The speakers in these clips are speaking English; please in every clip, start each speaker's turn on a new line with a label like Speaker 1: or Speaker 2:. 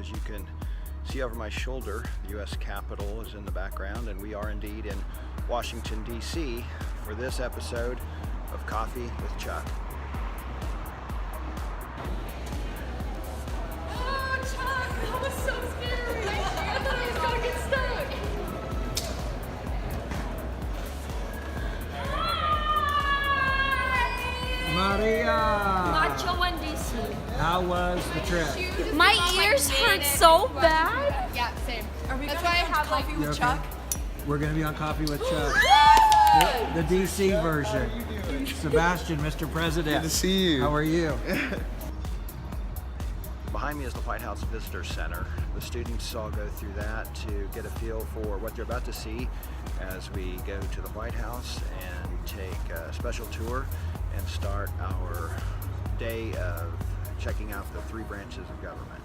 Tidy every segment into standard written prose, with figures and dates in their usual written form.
Speaker 1: because you can see over my shoulder the U.S. Capitol is in the background, and we are indeed in Washington, D.C. for this episode of Coffee with Chuck.
Speaker 2: Oh, Chuck, that was so scary. I thought I was going to get stuck.
Speaker 3: Maria!
Speaker 2: Macho and DC.
Speaker 3: How was the trip?
Speaker 2: My ears hurt so bad.
Speaker 4: Yeah, same.
Speaker 2: That's why I have
Speaker 4: coffee
Speaker 3: You
Speaker 4: with
Speaker 3: okay?
Speaker 4: Chuck.
Speaker 3: We're going to be on Coffee with Chuck. The DC version. Sebastian, Mr. President.
Speaker 5: Good to see you.
Speaker 3: How are you?
Speaker 1: Behind me is the White House Visitor Center. The students all go through that to get a feel for what they're about to see as we go to the White House and take a special tour and start our day of checking out the three branches of government.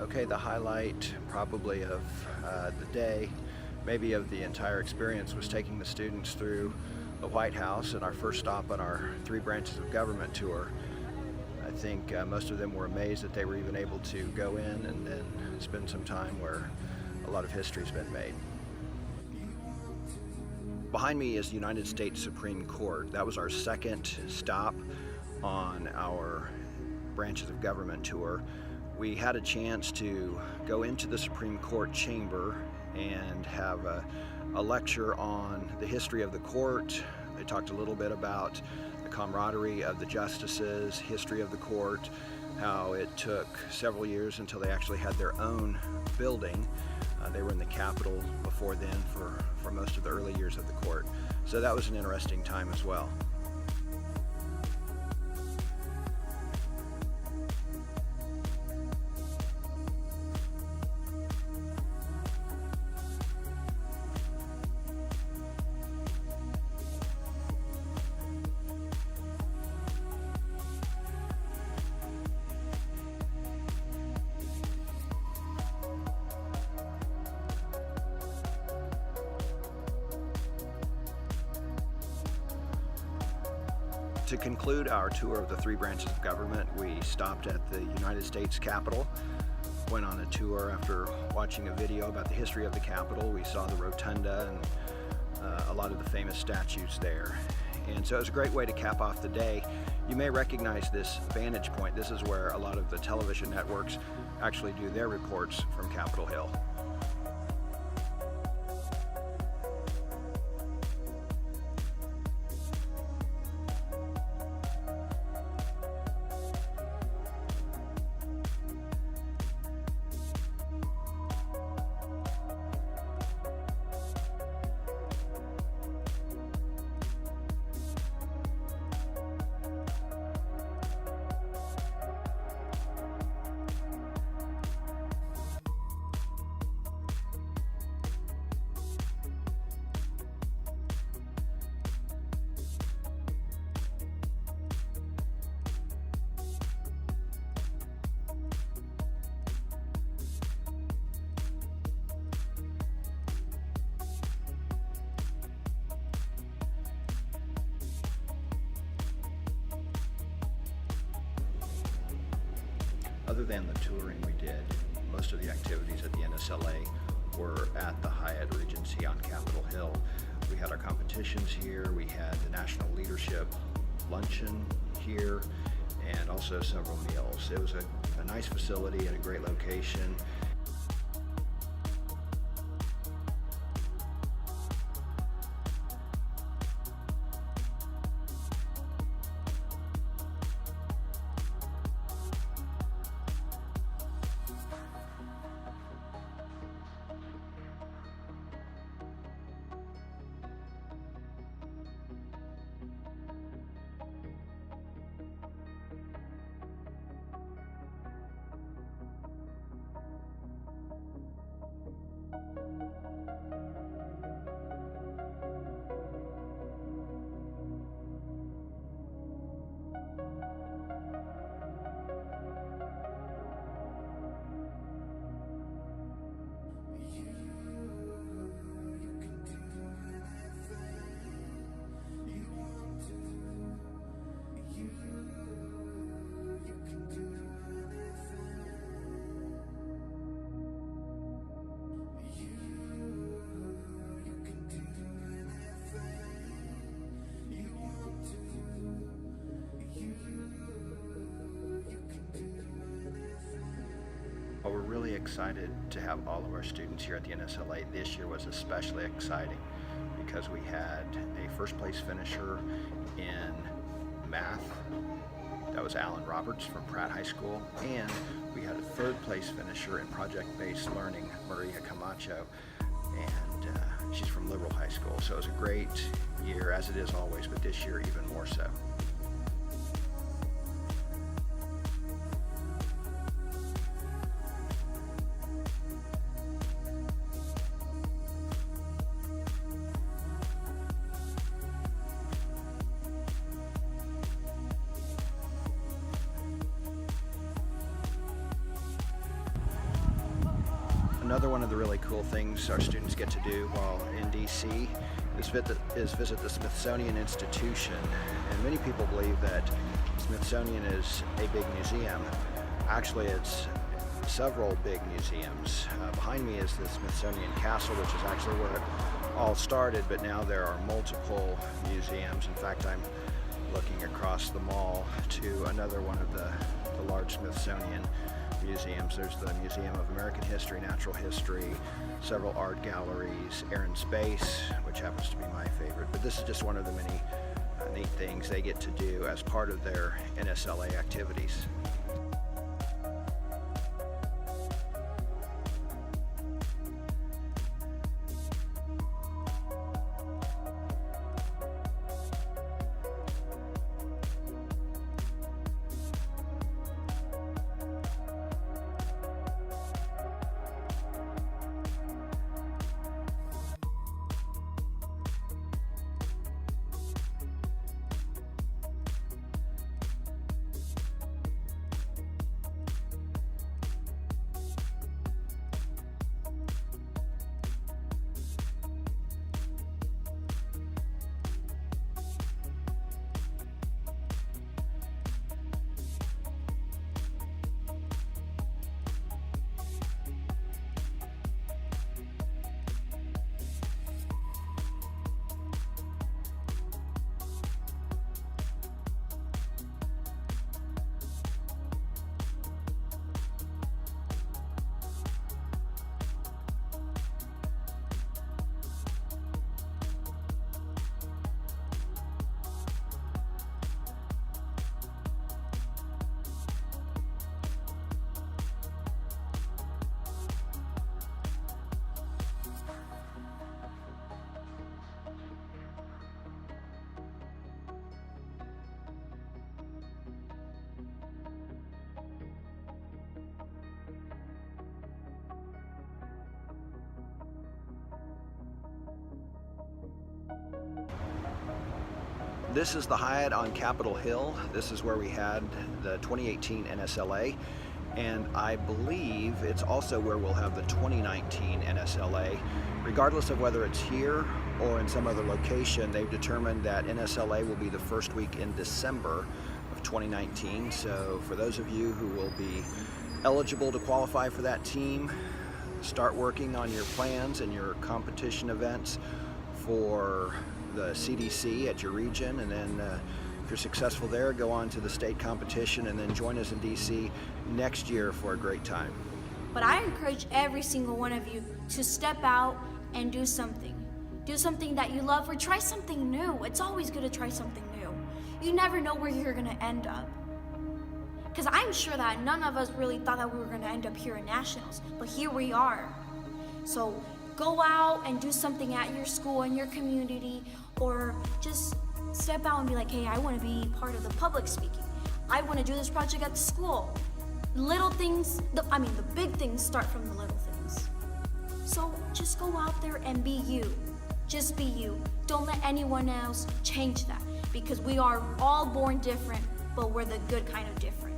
Speaker 1: Okay, the highlight probably of the day, maybe of the entire experience, was taking the students through the White House and our first stop on our three branches of government tour. I think most of them were amazed that they were even able to go in and then spend some time where a lot of history's been made. Behind me is the United States Supreme Court. That was our second stop on our branches of government tour. We had a chance to go into the Supreme Court chamber and have a lecture on the history of the court. They talked a little bit about the camaraderie of the justices, history of the court, how it took several years until they actually had their own building. They were in the Capitol before then for most of the early years of the court. So that was an interesting time as well. To conclude our tour of the three branches of government, we stopped at the United States Capitol, went on a tour after watching a video about the history of the Capitol. We saw the rotunda and a lot of the famous statues there. And so it was a great way to cap off the day. You may recognize this vantage point. This is where a lot of the television networks actually do their reports from Capitol Hill. Other than the touring we did, most of the activities at the NSLA were at the Hyatt Regency on Capitol Hill. We had our competitions here, we had the National Leadership Luncheon here, and also several meals. It was a nice facility and a great location. Well, we're really excited to have all of our students here at the NSLA. This year was especially exciting because we had a first place finisher in math. That was Alan Roberts from Pratt High School. And we had a third place finisher in project-based learning, Maria Camacho. And she's from Liberal High School. So it was a great year, as it is always, but this year even more so. Another one of the really cool things our students get to do while in DC is visit the Smithsonian Institution. And many people believe that Smithsonian is a big museum. Actually, it's several big museums. Behind me is the Smithsonian Castle, which is actually where it all started, but now there are multiple museums. In fact, I'm looking across the mall to another one of the large Smithsonian museums. There's the Museum of American History, Natural History, several art galleries, Air and Space, which happens to be my favorite. But this is just one of the many neat things they get to do as part of their NSLA activities. This is the Hyatt on Capitol Hill. This is where we had the 2018 NSLA, and I believe it's also where we'll have the 2019 NSLA. Regardless of whether it's here or in some other location, they've determined that NSLA will be the first week in December of 2019. So for those of you who will be eligible to qualify for that team, start working on your plans and your competition events for the CDC at your region, and then if you're successful there, go on to the state competition and then join us in DC next year for a great time.
Speaker 4: But I encourage every single one of you to step out and do something. Do something that you love or try something new. It's always good to try something new. You never know where you're gonna end up. Because I'm sure that none of us really thought that we were gonna end up here in Nationals, but here we are. So go out and do something at your school, in your community, or just step out and be like, hey, I want to be part of the public speaking. I want to do this project at the school. Little things, the big things start from the little things. So just go out there and be you. Just be you. Don't let anyone else change that, because we are all born different, but we're the good kind of different.